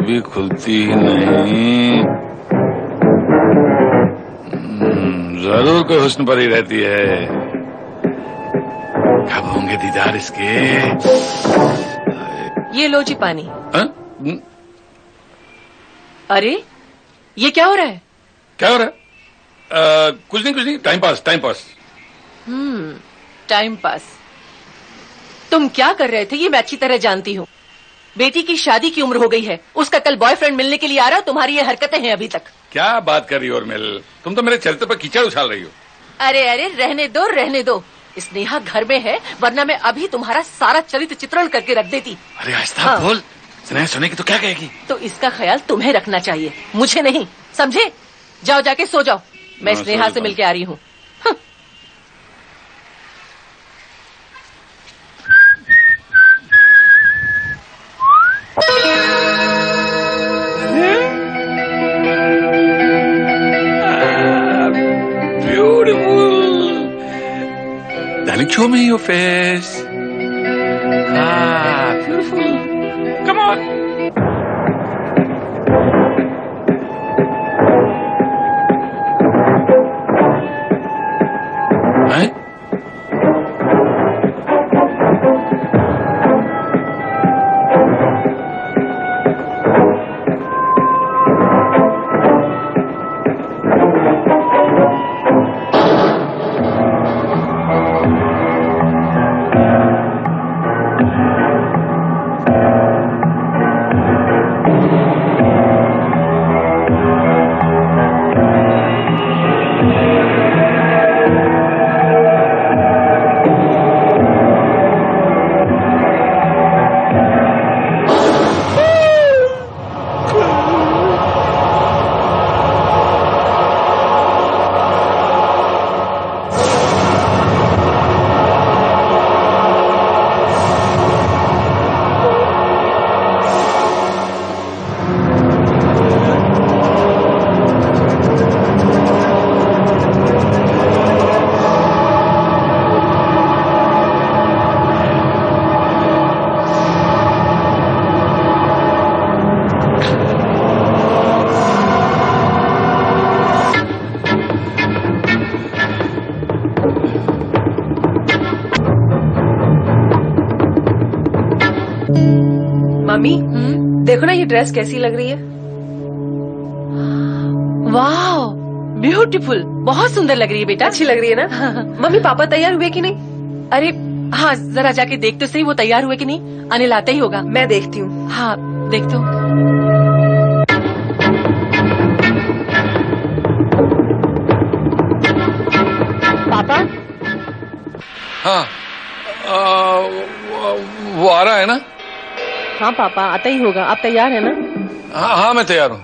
कभी खुलती ही नहीं। जरूर कोई हुस्न पर ही रहती है। कब होंगे दीदार इसके? ये लो जी पानी। अरे ये क्या हो रहा है? क्या हो रहा है? कुछ नहीं, टाइम पास। Time pass. तुम क्या कर रहे थे ये मैं अच्छी तरह जानती हूँ। बेटी की शादी की उम्र हो गई है, उसका कल बॉयफ्रेंड मिलने के लिए आ रहा है, तुम्हारी ये हरकतें हैं अभी तक। क्या बात कर रही हो उर्मिल? तुम तो मेरे चरित्र पर कीचड़ उछाल रही हो। अरे रहने दो। स्नेहा घर में है, वरना मैं अभी तुम्हारा सारा चरित्र चित्रण करके रख देती। अरे आहिस्ता बोल, स्नेहा सुनेगी तो क्या कहेगी? तो इसका ख्याल तुम्हें रखना चाहिए, मुझे नहीं, समझे? जाओ जाके सो जाओ, मैं स्नेहा से मिलके आ रही हूँ। Darling, show me your face. Beautiful. Come on. Huh? Mummy देखो ना ये ड्रेस कैसी लग रही है। वाह ब्यूटीफुल, बहुत सुंदर लग रही है बेटा। अच्छी लग रही है ना? मम्मी पापा तैयार हुए कि नहीं? अरे हाँ जरा जाके देख तो सही वो तैयार हुए कि नहीं। अनिल आता ही होगा। मैं देखती हूँ। हाँ देख तो। पापा हाँ वो आ रहा है ना? हाँ पापा आता ही होगा। आप तैयार है ना? हाँ मैं तैयार हूँ।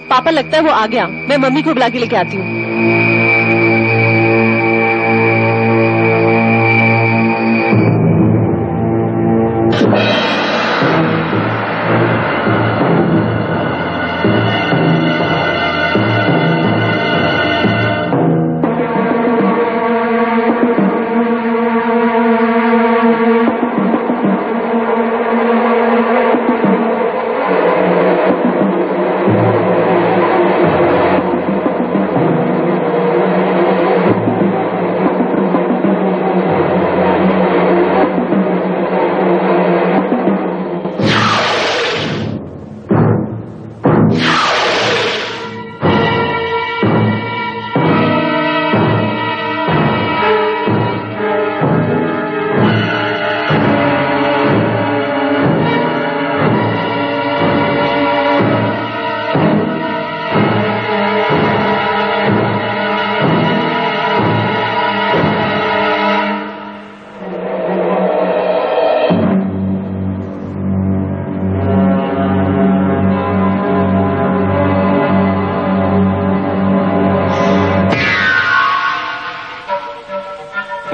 पापा लगता है वो आ गया, मैं मम्मी को बुला के लेके आती हूँ।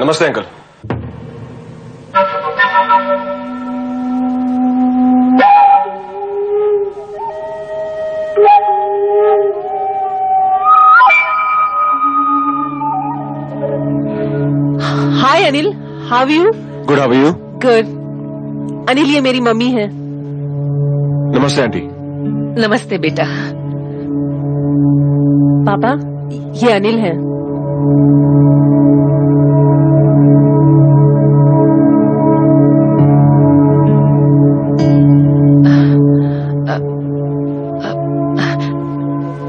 नमस्ते uncle. Hi Anil, how are you? Good, how are you? Good. Anil ये मेरी मम्मी है। नमस्ते आंटी। नमस्ते बेटा। पापा, ये अनिल है।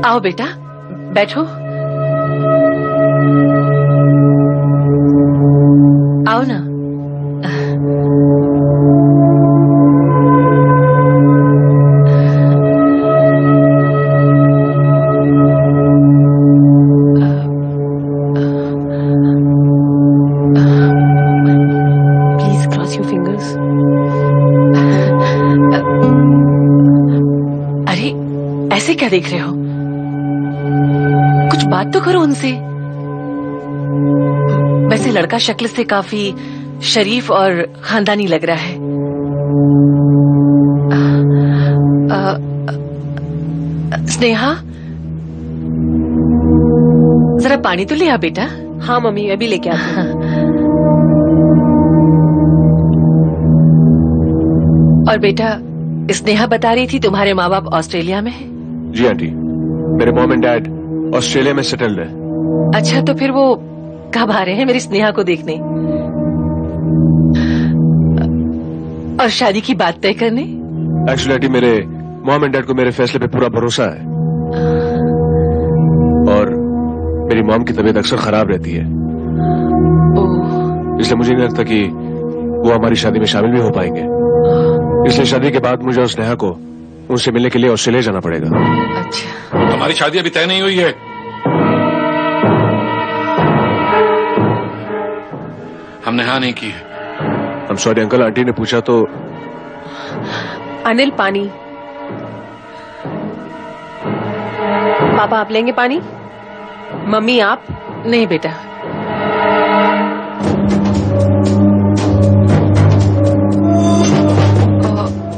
आओ बेटा, बैठो। आओ ना। Please cross your fingers. अरे, ऐसे क्या देख रहे हो? कुछ बात तो करो उनसे। वैसे लड़का शक्ल से काफी शरीफ और खानदानी लग रहा है। स्नेहा, जरा पानी तो ले आ बेटा। हाँ मम्मी, अभी लेके आती हूँ। और बेटा, स्नेहा बता रही थी तुम्हारे माँ बाप ऑस्ट्रेलिया में है। जी आंटी, मेरे मॉम एंड डैड ऑस्ट्रेलिया में सेटल्ड है। अच्छा, तो फिर वो कब आ रहे हैं मेरी स्नेहा को देखने और शादी की बात तय करने? एक्चुअली आंटी, मेरे मॉम एंड डैड को मेरे फैसले पे पूरा भरोसा है और मेरी मॉम की तबीयत अक्सर खराब रहती है, इसलिए मुझे नहीं लगता कि वो हमारी शादी में शामिल भी हो पाएंगे। इसलिए शादी के बाद मुझे और स्नेहा को उनसे मिलने के लिए ऑस्ट्रेलिया जाना पड़ेगा। अच्छा, हमारी शादी अभी तय नहीं हुई है। हमने हाँ नहीं की है। हम सॉरी अंकल, आंटी ने पूछा तो। अनिल, पानी। पापा, आप लेंगे पानी? मम्मी, आप? नहीं बेटा।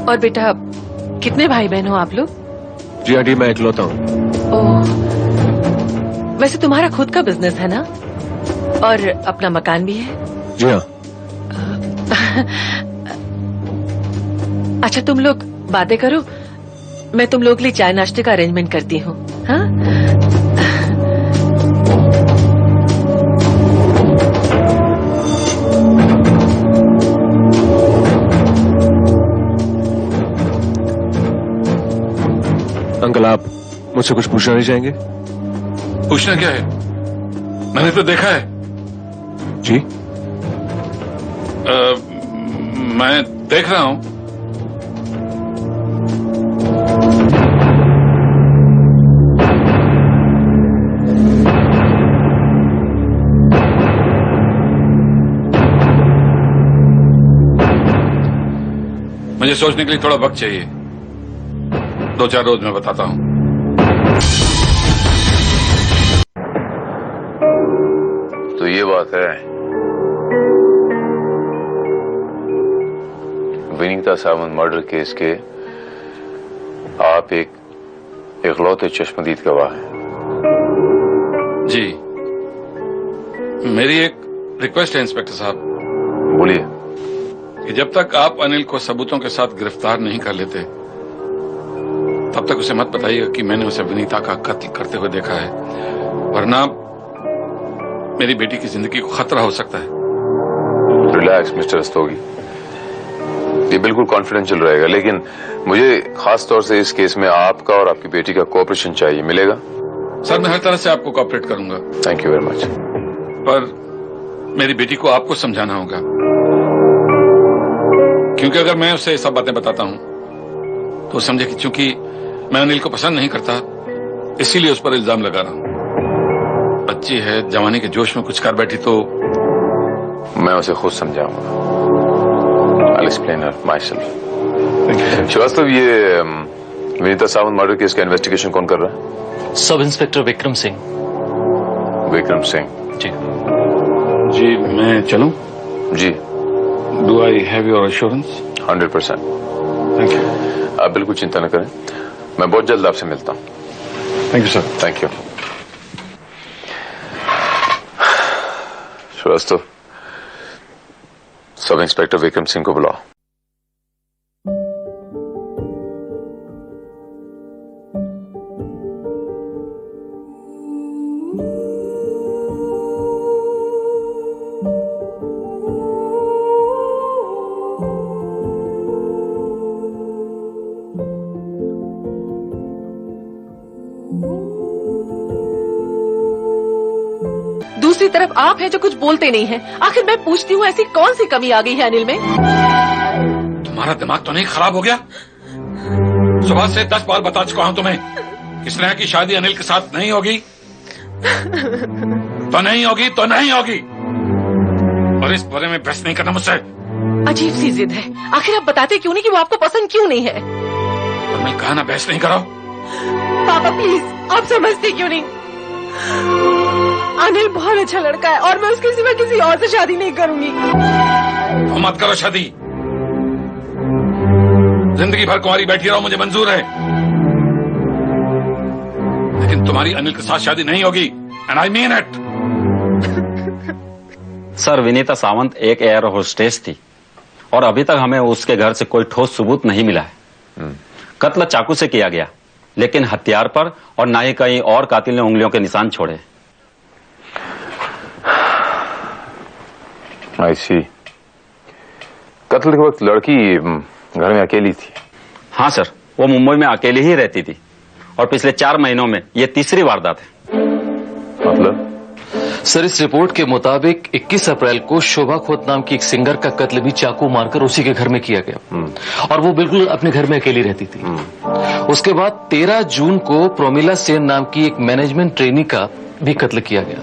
और बेटा, कितने भाई बहन हो आप लोग? जी आंटी, मैं इकलौता हूँ। ओह, वैसे तुम्हारा खुद का बिजनेस है ना, और अपना मकान भी है? जी हाँ। अच्छा, तुम लोग बातें करो, मैं तुम लोग के लिए चाय नाश्ते का अरेंजमेंट करती हूँ। हाँ? अंकल, आप मुझसे कुछ पूछना नहीं चाहेंगे? पूछना क्या है? मैंने तो देखा है। जी? मैं देख रहा हूँ। मुझे सोचने के लिए थोड़ा वक्त चाहिए। 2-4 रोज में बताता हूँ। तो ये बात है, विनीता सावंत मर्डर केस के आप एक इकलौते चश्मदीद गवाह हैं। जी, मेरी एक रिक्वेस्ट है इंस्पेक्टर साहब। बोलिए। कि जब तक आप अनिल को सबूतों के साथ गिरफ्तार नहीं कर लेते, तब तक उसे मत बताइएगा कि मैंने उसे विनीता का कत्ल करते हुए देखा है, वरना मेरी बेटी की जिंदगी को खतरा हो सकता है। रिलैक्स मिस्टर रस्तोगी, ये बिल्कुल कॉन्फिडेंशियल रहेगा, लेकिन मुझे खास तौर से इस केस में आपका और आपकी बेटी का कोऑपरेशन चाहिए। मिलेगा? सर, मैं हर तरह से आपको कोऑपरेट करूंगा। Thank you very much. पर मेरी बेटी को आपको समझाना होगा, क्योंकि अगर मैं उसे सब बातें बताता हूं तो वो समझे कि चूंकि मैं अनिल को पसंद नहीं करता, इसीलिए उस पर इल्जाम लगा रहा हूं। बच्ची है, जवानी के जोश में कुछ कर बैठी तो मैं उसे खुद समझाऊंगा। I'll explain her myself. Srivastava, ये विनीता सावंत मर्डर केस का इन्वेस्टिगेशन कौन कर रहा है? Sub inspector Vikram Singh. विक्रम सिंह जी। जी, मैं चलूं? जी। Do I have your assurance? 100%। Thank you. आप बिल्कुल चिंता न करें, मैं बहुत जल्द आपसे मिलता हूँ। Thank you sir. Thank you. Srivastava, सब इंस्पेक्टर विक्रम सिंह को बुलाओ। दूसरी तरफ आप हैं जो कुछ बोलते नहीं हैं। आखिर मैं पूछती हूँ, ऐसी कौन सी कमी आ गई है अनिल में? तुम्हारा दिमाग तो नहीं खराब हो गया? सुबह से 10 बार बता चुका हूँ तुम्हें कि स्नेहा की शादी अनिल के साथ नहीं होगी। तो नहीं होगी, तो नहीं होगी, और इस बारे में बहस नहीं करना मुझसे। अजीब सी जिद है। आखिर आप बताते क्यों नहीं कि वो आपको पसंद क्यों नहीं है? और मैं कहा ना, बहस नहीं करो। पापा प्लीज, आप समझते क्यों नहीं? अनिल बहुत अच्छा लड़का है और मैं उसके सिवा किसी और से शादी नहीं करूंगी। तो मत करो शादी। जिंदगी भर कुंवारी बैठी रहो, मुझे मंजूर है, लेकिन तुम्हारी अनिल के साथ शादी नहीं होगी, and I mean it. Sir, Vinita Sawant एक एयर होस्टेस थी और अभी तक हमें उसके घर से कोई ठोस सबूत नहीं मिला है। कत्ल चाकू से किया गया, लेकिन हथियार पर और ना ही कहीं और कातिल ने उंगलियों के निशान छोड़े। आई सी। कत्ल के वक्त लड़की घर में अकेली थी? हाँ सर, वो मुंबई में अकेली ही रहती थी और पिछले 4 महीनों में ये तीसरी वारदात है। मतलब? सर, इस रिपोर्ट के मुताबिक 21 अप्रैल को शोभा खोत नाम की एक सिंगर का कत्ल भी चाकू मारकर उसी के घर में किया गया और वो बिल्कुल अपने घर में अकेली रहती थी। उसके बाद 13 जून को प्रोमिला सेन नाम की एक मैनेजमेंट ट्रेनी का भी कत्ल किया गया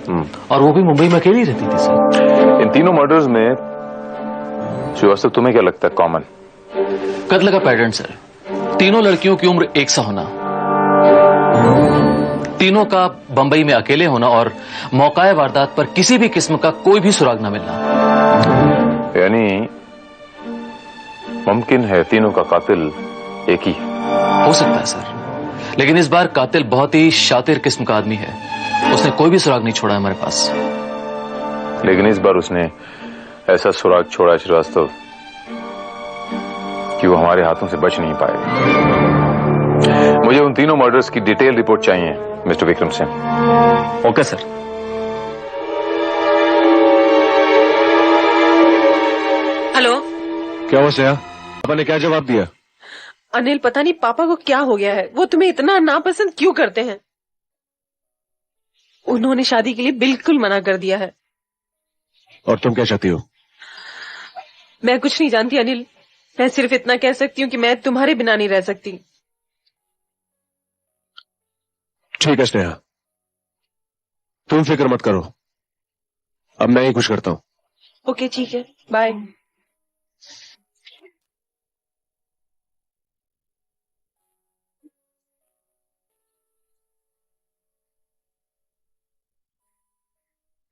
और वो भी मुंबई में अकेली रहती थी। सर, इन तीनों मर्डर्स में श्रीवास्तव तुम्हें क्या लगता है कॉमन? कत्ल का पैटर्न सर, तीनों लड़कियों की उम्र एक सा होना, तीनों का बंबई में अकेले होना और मौकाए वारदात पर किसी भी किस्म का कोई भी सुराग न मिलना। यानी मुमकिन है तीनों का कातिल एक ही है। हो सकता है सर, लेकिन इस बार कातिल बहुत ही शातिर किस्म का आदमी है। उसने कोई भी सुराग नहीं छोड़ा हमारे पास। लेकिन इस बार उसने ऐसा सुराग छोड़ा श्रीवास्तव कि वो हमारे हाथों से बच नहीं पाएगा। मुझे उन तीनों मर्डर्स की डिटेल रिपोर्ट चाहिए mister Vikram Singh. Okay sir. Hello, क्या हुआ स्नेहा? पापा ने क्या जवाब दिया? अनिल, पता नहीं पापा को क्या हो गया है, वो तुम्हें इतना नापसंद क्यों करते हैं? उन्होंने शादी के लिए बिल्कुल मना कर दिया है। और तुम क्या चाहती हो? मैं कुछ नहीं जानती अनिल, मैं सिर्फ इतना कह सकती हूँ कि मैं तुम्हारे बिना नहीं रह सकती। ठीक है स्नेहा, तुम फिक्र मत करो, अब मैं ही कुछ करता हूँ। ओके ठीक है, बाय।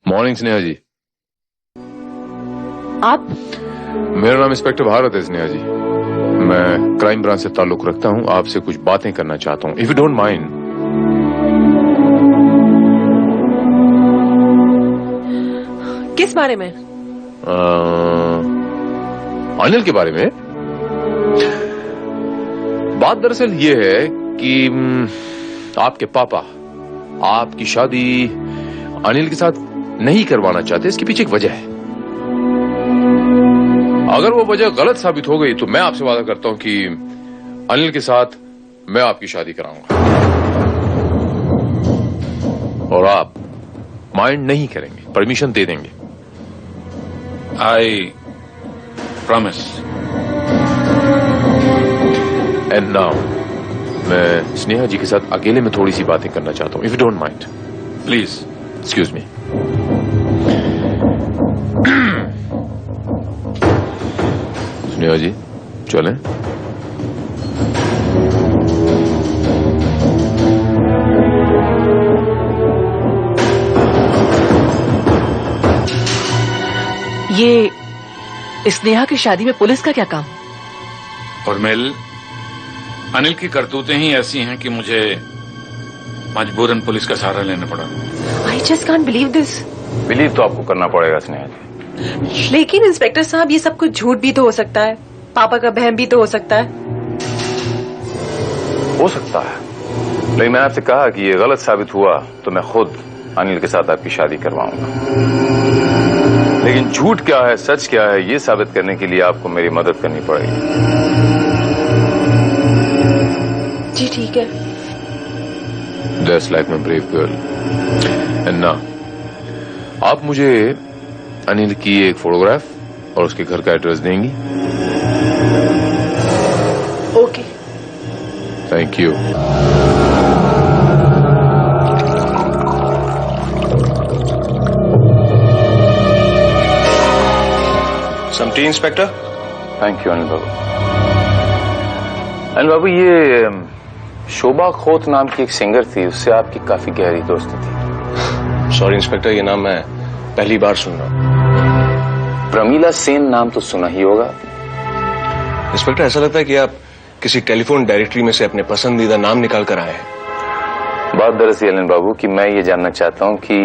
मॉर्निंग स्नेहा जी। आप? मेरा नाम इंस्पेक्टर भारत है स्नेहा जी। मैं क्राइम ब्रांच से ताल्लुक रखता हूँ, आपसे कुछ बातें करना चाहता हूँ, इफ यू डोंट माइंड। किस बारे में? अनिल के बारे में। बात दरअसल ये है कि आपके पापा आपकी शादी अनिल के साथ नहीं करवाना चाहते। इसके पीछे एक वजह है। अगर वो वजह गलत साबित हो गई तो मैं आपसे वादा करता हूं कि अनिल के साथ मैं आपकी शादी कराऊंगा और आप माइंड नहीं करेंगे, परमिशन दे देंगे। I promise. एंड नाउ मैं स्नेहा जी के साथ अकेले में थोड़ी सी बातें करना चाहता हूं, if you don't mind. Please excuse me. Sneha ji चलें। ये स्नेहा की शादी में पुलिस का क्या काम? उर्मिल, अनिल की करतूतें ही ऐसी हैं कि मुझे मजबूरन पुलिस का सहारा लेना पड़ा। I just can't believe this. Believe तो आपको करना पड़ेगा स्नेहा जी। लेकिन इंस्पेक्टर साहब, ये सब कुछ झूठ भी तो हो सकता है, पापा का बहम भी तो हो सकता है। हो सकता है, लेकिन मैंने आपसे कहा कि ये गलत साबित हुआ तो मैं खुद अनिल के साथ आपकी शादी करवाऊंगा। लेकिन झूठ क्या है सच क्या है ये साबित करने के लिए आपको मेरी मदद करनी पड़ेगी। जी ठीक है। That's like my brave girl. And now, आप मुझे अनिल की एक फोटोग्राफ और उसके घर का एड्रेस देंगी? Okay. Thank you. Some tea inspector. Thank you Anil Babu. Anil Babu, ये शोभा खोत नाम की एक सिंगर थी, उससे आपकी काफी गहरी दोस्ती थी। सॉरी इंस्पेक्टर, ये नाम मैं पहली बार सुन रहा हूँ। प्रमीला सेन नाम तो सुना ही होगा। इंस्पेक्टर, ऐसा लगता है कि आप किसी टेलीफोन डायरेक्टरी में से अपने पसंदीदा नाम निकाल कर आए हैं। बात दरअसल अनिल बाबू कि मैं ये जानना चाहता हूँ कि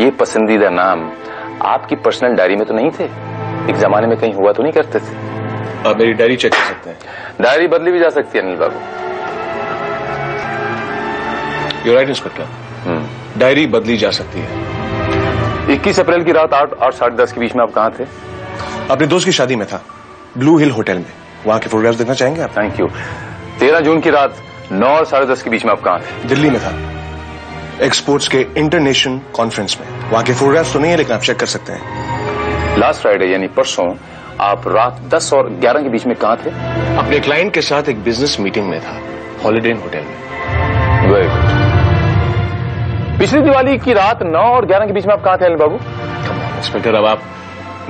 ये पसंदीदा नाम आपकी पर्सनल डायरी में तो नहीं थे? एक जमाने में कहीं हुआ तो नहीं करते थे? आप मेरी डायरी चेक कर सकते हैं। डायरी बदली भी जा सकती है Anil Babu. You right inspector, diary बदली जा सकती है। 21 अप्रैल की रात 8 और 10:30 के बीच में आप कहाँ थे? अपने दोस्त की शादी में था, ब्लू हिल होटल में। वहां के फोटोग्राफ्स देखना चाहेंगे आप? Thank you. 13 जून की रात 9 और 10:30 के बीच में आप कहाँ थे? दिल्ली में था, एक्सपोर्ट्स के इंटरनेशनल कॉन्फ्रेंस में। वहां के फोटोग्राफ्स तो नहीं है, लेकिन आप चेक कर सकते हैं। लास्ट फ्राइडे यानी परसों आप रात 10 और 11 के बीच में कहाँ थे? अपने क्लाइंट के साथ एक बिजनेस मीटिंग में था, हॉलिडे इन होटल में। Very good. पिछली दिवाली की रात 9 और 11 के बीच में आप कहाँ थे अनिल बाबू? इंस्पेक्टर, अब आप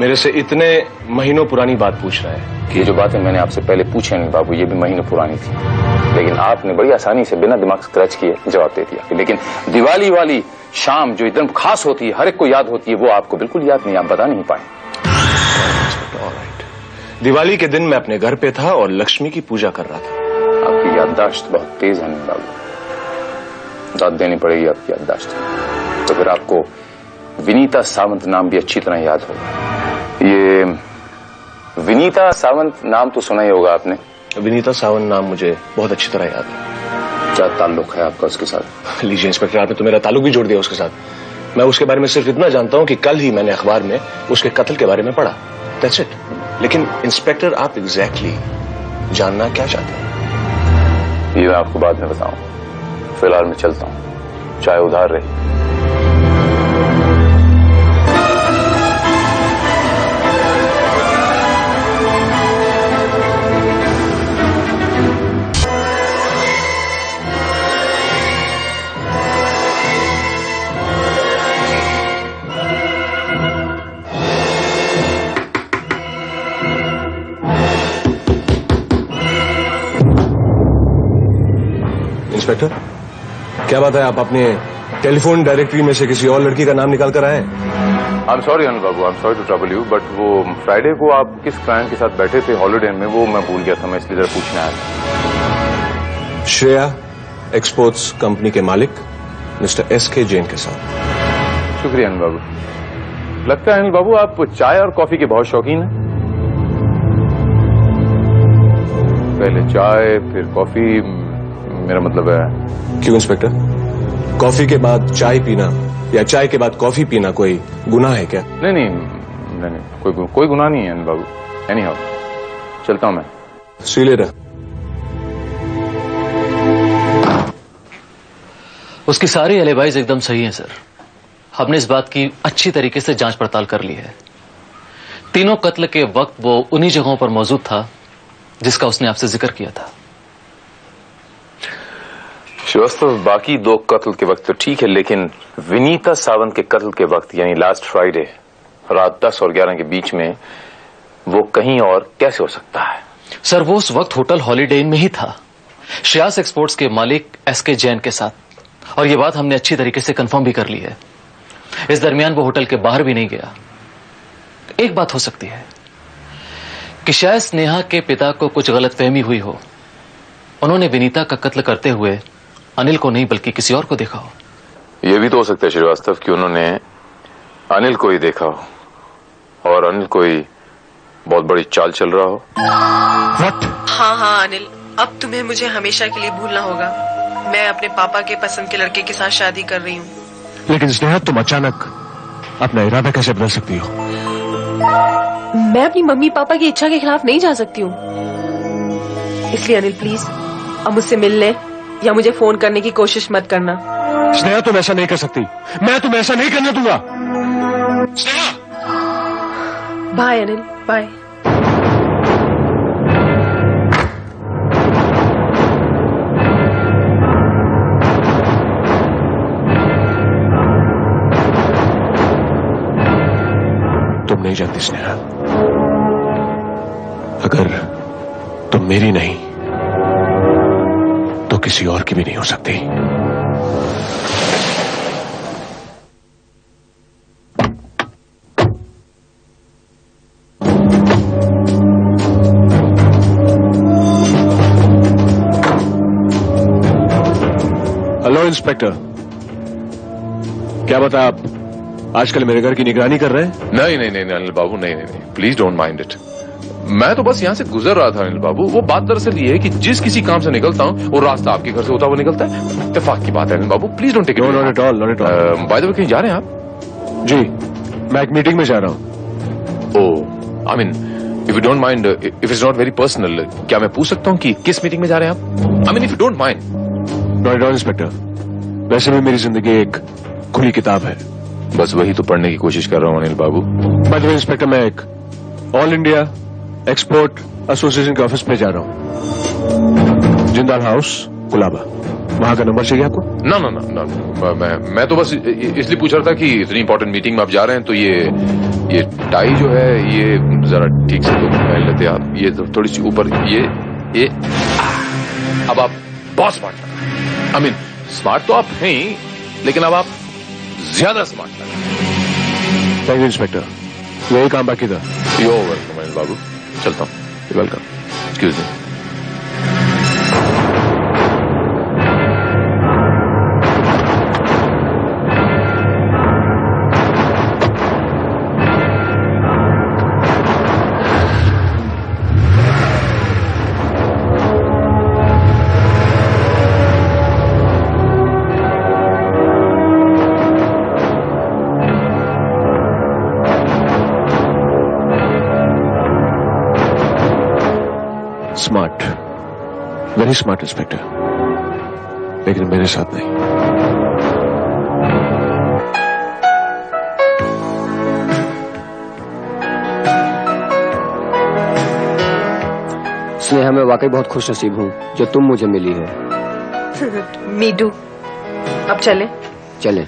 मेरे से इतने महीनों पुरानी बात पूछ रहे हैं। ये जो बातें मैंने आपसे पहले पूछी अनिल बाबू, ये भी महीनों पुरानी थी, लेकिन आपने बड़ी आसानी से बिना दिमाग स्क्रैच किए जवाब दे दिया। लेकिन दिवाली वाली शाम जो एकदम खास होती है, हर एक को याद होती है, वो आपको बिल्कुल याद नहीं, आप बता नहीं पाए। दिवाली के दिन मैं अपने घर पे था और लक्ष्मी की पूजा कर रहा था। आपकी याददाश्त बहुत तेज है अनिल बाबू, दाद देनी पड़ेगी आपकी याददाश्त। तो फिर आपको विनीता सावंत नाम भी अच्छी तरह याद होगा। ये विनीता सावंत नाम तो सुना ही होगा आपने। विनीता सावंत नाम मुझे बहुत अच्छी तरह याद है। क्या ताल्लुक है आपका उसके साथ? लीजिए इंस्पेक्टर, आपने तो मेरा ताल्लुक भी जोड़ दिया उसके साथ। मैं उसके बारे में सिर्फ इतना जानता हूं कि कल ही मैंने अखबार में उसके कत्ल के बारे में पढ़ा, दैट्स इट। लेकिन इंस्पेक्टर, आप एग्जैक्टली जानना क्या चाहते हैं? ये मैं आपको बाद में बताऊं। फिलहाल मैं चलता हूं, चाहे उधार रही। इंस्पेक्टर, क्या बात है, आप अपने टेलीफोन डायरेक्टरी में से किसी और लड़की का नाम निकाल कर आए? I am sorry Anil babu, I am sorry to trouble you, but वो फ्राइडे को आप किस क्लाइंट के साथ बैठे थे हॉलिडे में, वो मैं भूल गया था, मैं इसलिए जरा पूछने आया था। श्रेया एक्सपोर्ट्स कंपनी के मालिक मिस्टर SK जैन के साथ। शुक्रिया अनिल बाबू। लगता है अनिल बाबू आप चाय और कॉफी के बहुत शौकीन हैं। पहले चाय फिर कॉफी, मेरा मतलब है। क्यों इंस्पेक्टर, कॉफी के बाद चाय पीना या चाय के बाद कॉफी पीना कोई गुनाह है क्या? नहीं नहीं नहीं, नहीं कोई गुनाह नहीं है अनिल बाबू। एनी हाउ, चलता हूं मैं। सी यू लेटर। उसकी सारी एलिबाइज एकदम सही हैं सर। हमने इस बात की अच्छी तरीके से जांच पड़ताल कर ली है। तीनों कत्ल के वक्त वो उन्हीं जगहों पर मौजूद था जिसका उसने आपसे जिक्र किया था। श्रीवास्तव, बाकी 2 कत्ल के वक्त तो ठीक है, लेकिन विनीता सावंत के कत्ल के वक्त यानी लास्ट फ्राइडे रात 10 और 11 के बीच में वो कहीं और कैसे हो सकता है? सर, वो उस वक्त होटल हॉलिडे इन में ही था, श्रेयास एक्सपोर्ट्स के मालिक SK जैन के साथ, और ये बात हमने अच्छी तरीके से कंफर्म भी कर ली है। इस दरमियान वो होटल के बाहर भी नहीं गया। एक बात हो सकती है कि शायद स्नेहा के पिता को कुछ गलतफहमी हुई हो, उन्होंने विनीता का कत्ल करते हुए अनिल को नहीं बल्कि किसी और को देखा हो। यह भी तो हो सकता है श्रीवास्तव कि उन्होंने अनिल को ही देखा हो और अनिल कोई बहुत बड़ी चाल चल रहा हो। हाँ अनिल, अब तुम्हें मुझे हमेशा के लिए भूलना होगा। मैं अपने पापा के पसंद के लड़के के साथ शादी कर रही हूँ। लेकिन स्नेहा, तुम अचानक अपना इरादा कैसे बदल सकती हो? मैं अपनी मम्मी पापा की इच्छा के खिलाफ नहीं जा सकती हूँ। इसलिए अनिल प्लीज अब मुझसे मिल ले या मुझे फोन करने की कोशिश मत करना। स्नेहा, तुम ऐसा नहीं कर सकती। मैं तुम्हें ऐसा नहीं करने दूंगा। Bye Anil, bye. तुम नहीं जानती स्नेहा, अगर तुम मेरी नहीं तो किसी और की भी नहीं हो सकती। हेलो इंस्पेक्टर, क्या बता आप आजकल मेरे घर की निगरानी कर रहे हैं? नहीं नहीं नहीं अनिल बाबू, नहीं नहीं नहीं, प्लीज डोंट माइंड इट। मैं तो बस यहाँ से गुजर रहा था अनिल बाबू। वो बात दरअसल ये है कि जिस किसी काम से निकलता हूँ वो रास्ता आपके घर से होता हुआ निकलता है। इत्तेफाक की बात है Anil Babu, please don't take it. Not at all, not at all. By the way, कहीं जा रहे हैं आप? जी, मैं एक मीटिंग में जा रहा हूँ। Oh, I mean if you don't mind, if it's not very personal, क्या मैं पूछ सकता हूँ कि किस मीटिंग में जा रहे हैं आप? आई mean if you don't mind. Not at all inspector, वैसे भी मेरी जिंदगी एक खुली किताब है। बस वही तो पढ़ने की कोशिश कर रहा हूँ अनिल बाबू। बाय द वे इंस्पेक्टर, मैं एक ऑल इंडिया एक्सपोर्ट एसोसिएशन के ऑफिस में जा रहा हूँ, जिंदाल हाउस, कुलाबा। वहां का नंबर चाहिए आपको? ना ना ना ना, मैं तो बस इसलिए पूछ रहा था कि इतनी इंपॉर्टेंट मीटिंग में आप जा रहे हैं तो ये टाई जो है ये जरा ठीक से तो पहन लेते आप। ये तो थोड़ी सी ऊपर, ये अब आप बहुत स्मार्ट, आई मीन स्मार्ट तो आप हैं ही, लेकिन अब आप ज्यादा स्मार्ट लगे। थैंक यू इंस्पेक्टर, यही काम बाकी था। यो वेलकम अनिल बाबू, चलता हूँ। Welcome, excuse me. Smart, very smart inspector, लेकिन मेरे साथ नहीं। स्नेहा, मैं वाकई बहुत खुश नसीब हूँ जो तुम मुझे मिली हो। Me too. अब चले? चलें।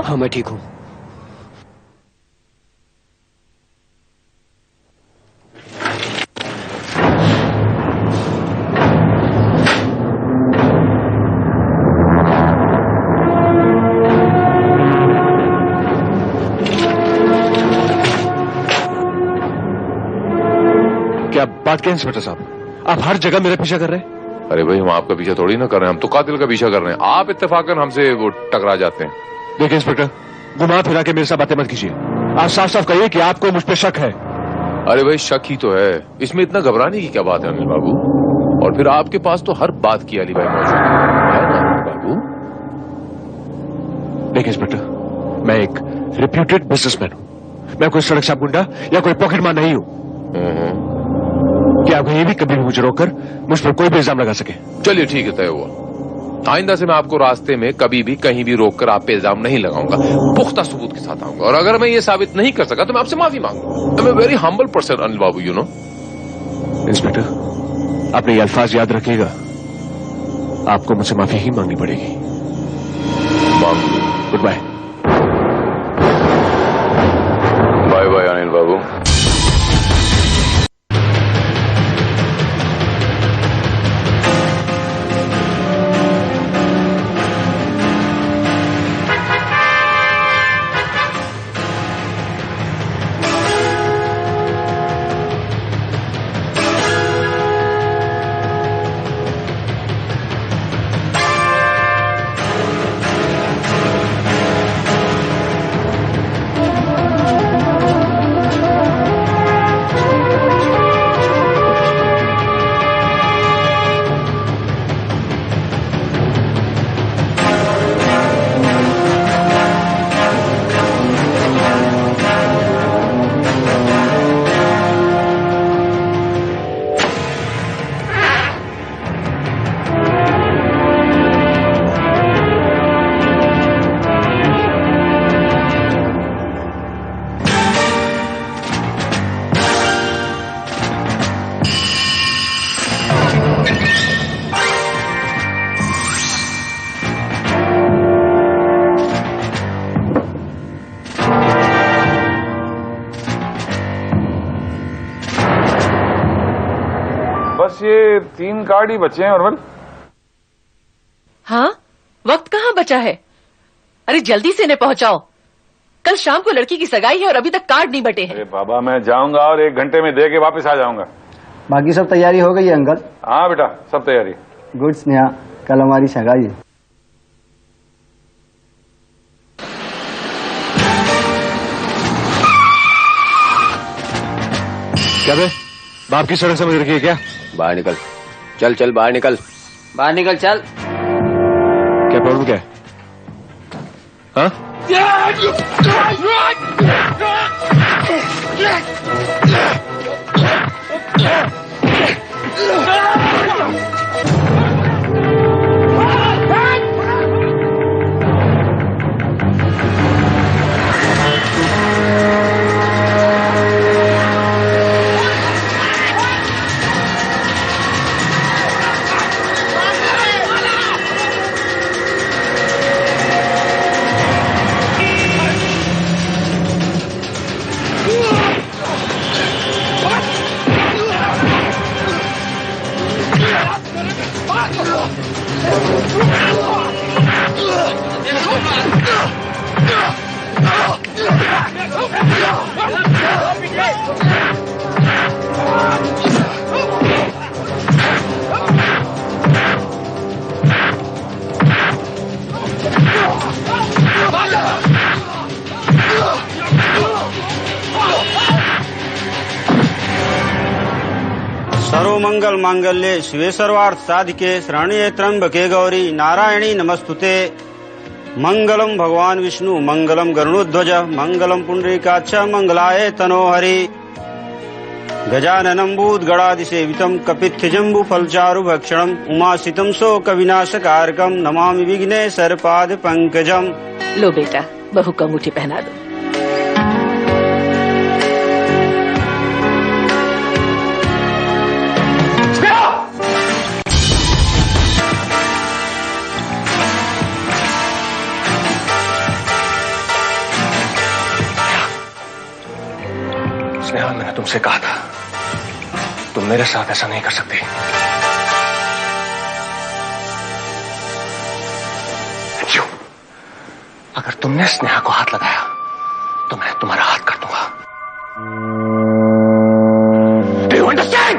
हाँ, मैं ठीक हूँ। क्या बात क्या इंस्पेक्टर साहब, आप हर जगह मेरा पीछा कर रहे हैं? अरे भाई, हम आपका पीछा थोड़ी ना कर रहे हैं, हम तो कातिल का पीछा कर रहे हैं। आप इत्तेफाकन हमसे वो टकरा जाते हैं। देखिए इंस्पेक्टर, घुमा फिरा के मेरे साथ बातें मत कीजिए। आप साफ साफ कहिए कि आपको मुझ पे शक है। अरे भाई, शक ही तो है, इसमें इतना घबराने की क्या बात है अनिल बाबू? और फिर आपके पास तो हर बात की अलीबाई मौजूद है ना अनिल बाबू? देखिए इंस्पेक्टर, मैं एक रिप्यूटेड बिजनेसमैन हूँ, मैं कोई सड़क छाप गुंडा या कोई पॉकेटमार नहीं हूँ। क्या आप ये भी कभी भी मुझे रोककर मुझ पर कोई भी इल्जाम लगा सके? चलिए ठीक है, तय हुआ। आइंदा से मैं आपको रास्ते में कभी भी कहीं भी रोककर आप पे इल्जाम नहीं लगाऊंगा, पुख्ता सबूत के साथ आऊंगा। और अगर मैं ये साबित नहीं कर सका तो मैं आपसे माफी मांगूंगा। I am a very humble person Anil Babu, you know. Inspector, आपने ये अल्फाज याद रखिएगा, आपको मुझसे माफी ही मांगनी पड़ेगी। Good bye. Bye bye Anil Babu. बस ये 3 कार्ड ही बचे हैं उर्मिल। हाँ, वक्त कहाँ बचा है? अरे जल्दी से इन्हें पहुंचाओ, कल शाम को लड़की की सगाई है और अभी तक कार्ड नहीं बटे हैं। अरे बाबा, मैं जाऊंगा और 1 घंटे में दे के वापस आ जाऊंगा। बाकी सब तैयारी हो गई है अंकल? हाँ बेटा, सब तैयारी। गुड स्नेहा, कल हमारी सगाई है। क्या बे, बाप की सड़क समझ रखी है क्या? बाहर निकल, चल चल बाहर निकल। बाहर निकल चल। क्या प्रॉब्लम क्या है? हाँ? सर्वमंगल मांगल्ये शिवे सर्वार्थ साधिके शरण्ये त्र्यंबके गौरी नारायणी नमस्तुते। मंगलम भगवान विष्णु मंगलम गरुड़ध्वज मंगलम पुंडरीकाक्ष मंगलाय तनोहरि। गजाननं भूतगणादिसेवितं कपित्थजम्बुफलचारुभक्षणम् उमासितं शोकविनाशकारकं नमामि विघ्नेश्वरपाद पंकजम्। लो बेटा, बहू को अंगूठी पहना दो। स्नेहा, मैंने तुमसे कहा था, तुम मेरे साथ ऐसा नहीं कर सकती। क्यों? अगर तुमने स्नेहा को हाथ लगाया तो मैं तुम्हारा हाथ कर दूंगा। Do you understand?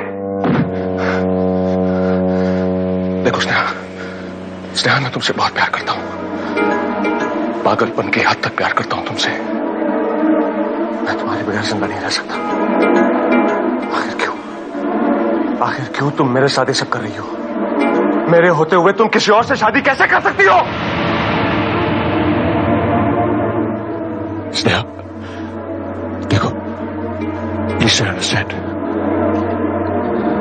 देखो स्नेहा, मैं तुमसे बहुत प्यार करता हूं, पागलपन की हद तक प्यार करता हूं तुमसे। मैं तुम्हारे बगैर जिंदा नहीं रह सकता। आखिर क्यों तुम मेरे साथ ये सब कर रही हो? मेरे होते हुए तुम किसी और से शादी कैसे कर सकती हो? स्नेहा, देखो, please understand,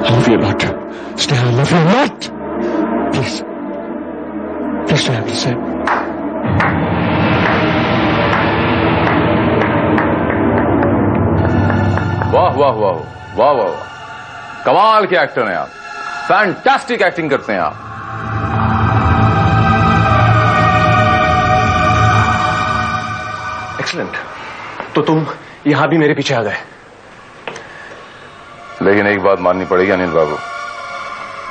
I love you lot. Sneha, I love you lot. Please Trust me, Abdul Saib. वाह वाह वाह वाह वाह वाह, कमाल के एक्टर हैं आप, फैंटास्टिक एक्टिंग करते हैं आप। एक्सीलेंट। तो तुम यहां भी मेरे पीछे आ गए। लेकिन एक बात माननी पड़ेगी अनिल बाबू,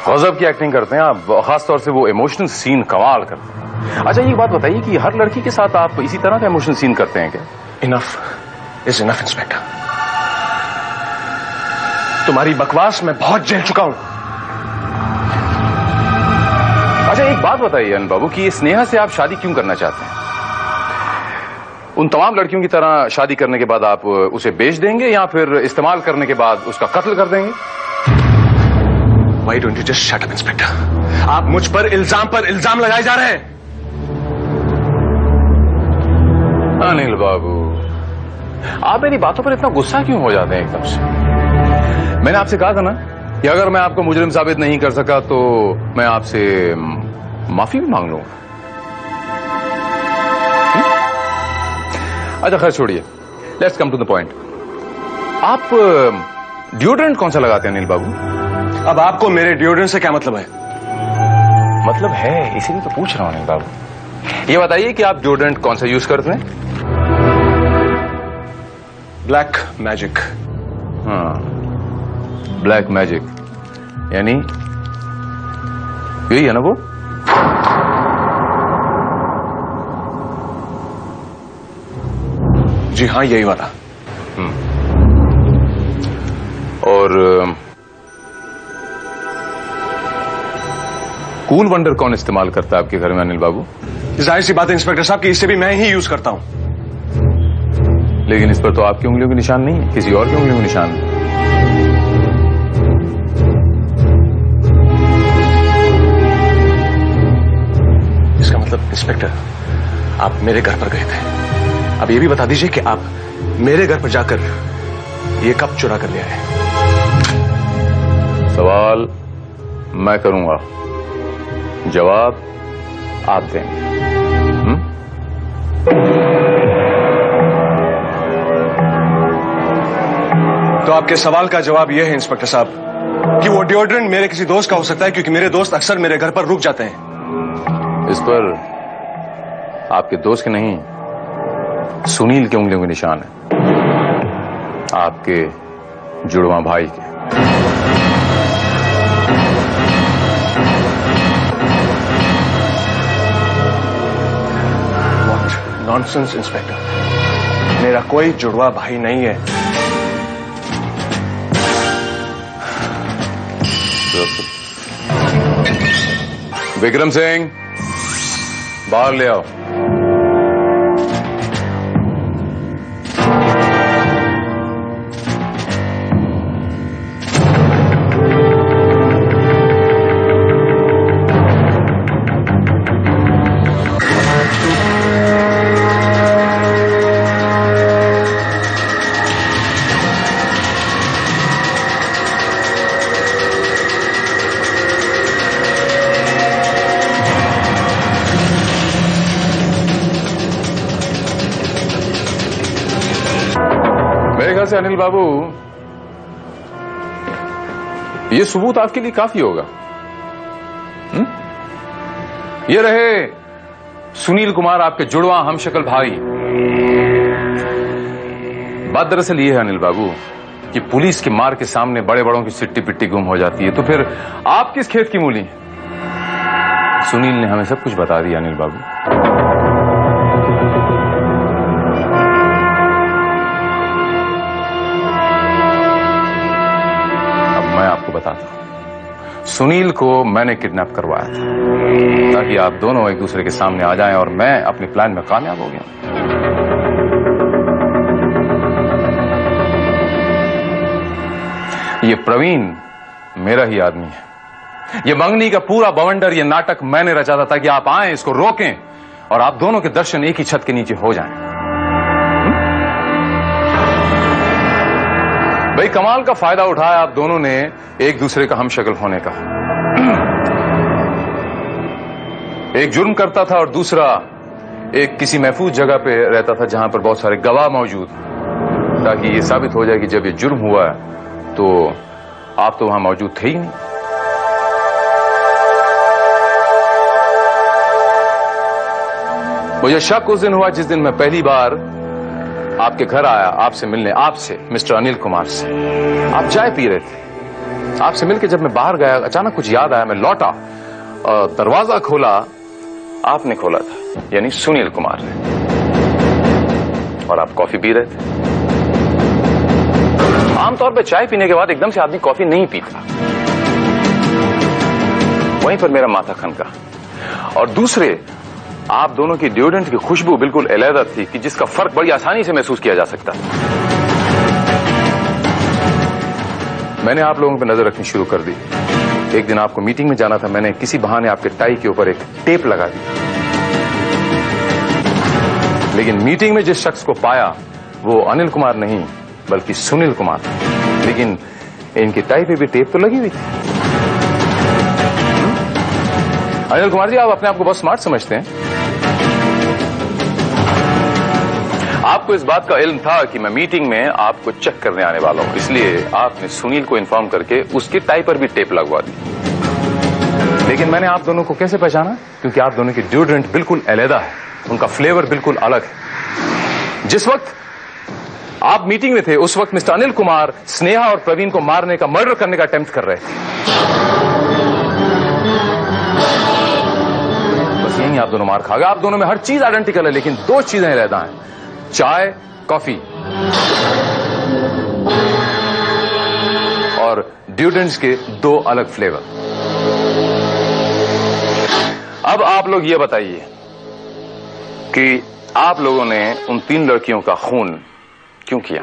गजब की एक्टिंग करते हैं आप, खासतौर से वो इमोशनल सीन कमाल करते हैं। अच्छा ये बात बताइए कि हर लड़की के साथ आप इसी तरह का इमोशनल सीन करते हैं क्या? Enough is enough inspector. तुम्हारी बकवास मैं बहुत झेल चुका हूं। अच्छा एक बात बताइए अनिल बाबू कि स्नेहा से आप शादी क्यों करना चाहते हैं? उन तमाम लड़कियों की तरह शादी करने के बाद आप उसे बेच देंगे या फिर इस्तेमाल करने के बाद उसका कत्ल कर देंगे? Why don't you just shut up, inspector? आप मुझ पर इल्जाम लगाए जा रहे हैं। अनिल बाबू आप मेरी बातों पर इतना गुस्सा क्यों हो जाते हैं एकदम से? मैंने आपसे कहा था ना कि अगर मैं आपको मुजरिम साबित नहीं कर सका तो मैं आपसे माफी भी मांग लूंगा। अच्छा खैर छोड़िए, let's come to the point. आप डिओड्रेंट कौन सा लगाते हैं अनिल बाबू? अब आपको मेरे डिओड्रेंट से क्या मतलब है? मतलब है इसीलिए तो पूछ रहा हूं अनिल बाबू। ये बताइए कि आप डिओड्रेंट कौन सा यूज करते हैं? Black magic. हाँ ब्लैक मैजिक, यानी यही है ना वो? जी हाँ यही वाला। और कूल वंडर कौन इस्तेमाल करता है आपके घर में अनिल बाबू? जाहिर सी बात है इंस्पेक्टर साहब कि इसे भी मैं ही यूज करता हूं। लेकिन इस पर तो आपकी उंगलियों के निशान नहीं है, किसी और की उंगलियों के निशान है। इसका मतलब इंस्पेक्टर आप मेरे घर पर गए थे। अब ये भी बता दीजिए कि आप मेरे घर पर जाकर ये कब चुरा कर ले आए? सवाल मैं करूंगा, जवाब आप देंगे। तो आपके सवाल का जवाब यह है इंस्पेक्टर साहब कि वो डिओड्रेंट मेरे किसी दोस्त का हो सकता है, क्योंकि मेरे दोस्त अक्सर मेरे घर पर रुक जाते हैं। इस पर आपके दोस्त के नहीं, सुनील के उंगलियों के निशान है, आपके जुड़वा भाई के। What nonsense, inspector. मेरा कोई जुड़वा भाई नहीं है। विक्रम सिंह बाहर ले आओ। से अनिल बाबू ये सबूत आपके लिए काफी होगा। ये रहे सुनील कुमार, आपके जुड़वा हमशक्ल भाई। बात दरअसल ये है अनिल बाबू कि पुलिस के मार के सामने बड़े बड़ों की सिट्टी पिट्टी गुम हो जाती है, तो फिर आप किस खेत की मूली? सुनील ने हमें सब कुछ बता दिया अनिल बाबू। आपको बताता हूं, सुनील को मैंने किडनैप करवाया था ताकि आप दोनों एक दूसरे के सामने आ जाएं और मैं अपने प्लान में कामयाब हो गया। ये प्रवीण मेरा ही आदमी है। ये मंगनी का पूरा बवंडर, ये नाटक मैंने रचा था ताकि आप आए, इसको रोकें और आप दोनों के दर्शन एक ही छत के नीचे हो जाएं। भाई कमाल का फायदा उठाया आप दोनों ने एक दूसरे का हमशक्ल होने का। एक जुर्म करता था और दूसरा एक किसी महफूज जगह पे रहता था जहां पर बहुत सारे गवाह मौजूद, ताकि ये साबित हो जाए कि जब ये जुर्म हुआ है तो आप तो वहां मौजूद थे ही नहीं। मुझे शक उस दिन हुआ जिस दिन मैं पहली बार आपके घर आया आपसे मिलने, आपसे मिस्टर अनिल कुमार से। आप चाय पी रहे थे। आपसे मिलकर जब मैं बाहर गया अचानक कुछ याद आया, मैं लौटा और दरवाजा खोला, आपने खोला था, यानी सुनील कुमार ने, और आप कॉफी पी रहे थे। आमतौर पर चाय पीने के बाद एकदम से आदमी कॉफी नहीं पीता। वहीं पर मेरा माथा खनका। और दूसरे, आप दोनों की डिओड्रेंट की खुशबू बिल्कुल अलग थी कि जिसका फर्क बड़ी आसानी से महसूस किया जा सकता है। मैंने आप लोगों पर नजर रखनी शुरू कर दी। एक दिन आपको मीटिंग में जाना था, मैंने किसी बहाने आपके टाई के ऊपर एक टेप लगा दी, लेकिन मीटिंग में जिस शख्स को पाया वो अनिल कुमार नहीं बल्कि सुनील कुमार। लेकिन इनकी टाई पे भी टेप तो लगी हुई थी। अनिल कुमार जी, आप अपने आप को बहुत स्मार्ट समझते हैं। आपको इस बात का इल्म था कि मैं मीटिंग में आपको चेक करने आने वाला हूं, इसलिए आपने सुनील को इन्फॉर्म करके उसकी टाई पर भी टेप लगवा दी। लेकिन मैंने आप दोनों को कैसे पहचाना? क्योंकि आप दोनों की डिओड्रेंट बिल्कुल अलग है, उनका फ्लेवर बिल्कुल अलग है। जिस वक्त आप मीटिंग में थे उस वक्त मिस्टर अनिल कुमार स्नेहा और प्रवीण को मारने का, मर्डर करने का अटेम्प्ट कर रहे थे। बस यही आप दोनों मार खा गए। आप दोनों में हर चीज आइडेंटिकल है, लेकिन दो चीजें अलग हैं, चाय, कॉफी और डिओड्रेंट्स के दो अलग फ्लेवर। अब आप लोग ये बताइए कि आप लोगों ने उन 3 लड़कियों का खून क्यों किया?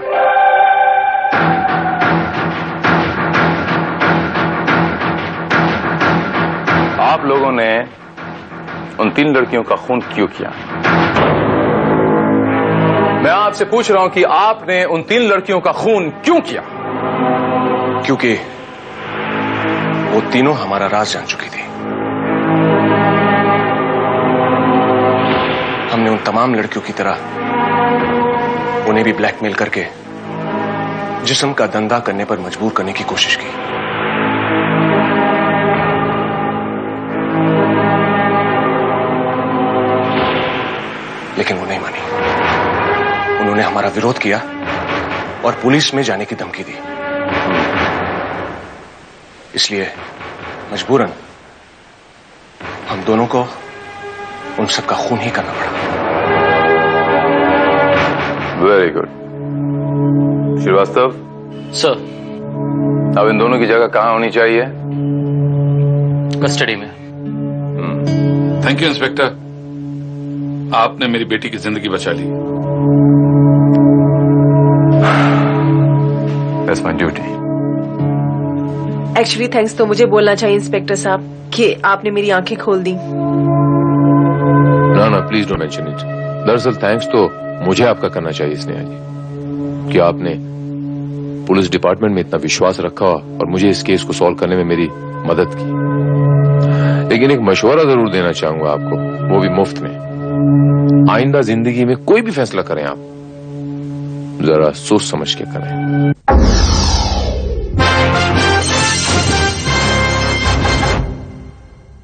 आप लोगों ने उन 3 लड़कियों का खून क्यों किया? मैं आपसे पूछ रहा हूं कि आपने उन 3 लड़कियों का खून क्यों किया? क्योंकि वो तीनों हमारा राज जान चुकी थी। हमने उन तमाम लड़कियों की तरह उन्हें भी ब्लैकमेल करके जिस्म का धंधा करने पर मजबूर करने की कोशिश की। लेकिन वो नहीं मानी। उन्होंने हमारा विरोध किया और पुलिस में जाने की धमकी दी। इसलिए मजबूरन हम दोनों को उन सबका खून ही करना पड़ा। Very good. श्रीवास्तव सर, अब इन दोनों की जगह कहां होनी चाहिए? कस्टडी में। थैंक यू इंस्पेक्टर, आपने मेरी बेटी की जिंदगी बचा ली। That's my duty. Actually thanks तो मुझे बोलना चाहिए इंस्पेक्टर साहब कि आपने मेरी आंखें खोल दी। ना प्लीज डोंट मेंशन इट। दरअसल थैंक्स तो मुझे आपका करना चाहिए स्नेहा जी, कि आपने पुलिस डिपार्टमेंट में इतना विश्वास रखा और मुझे इस केस को सॉल्व करने में मेरी मदद की। लेकिन एक मशवरा जरूर देना चाहूंगा आपको, वो भी मुफ्त में। आइंदा जिंदगी में कोई भी फैसला करें आप, जरा सोच समझ के करें।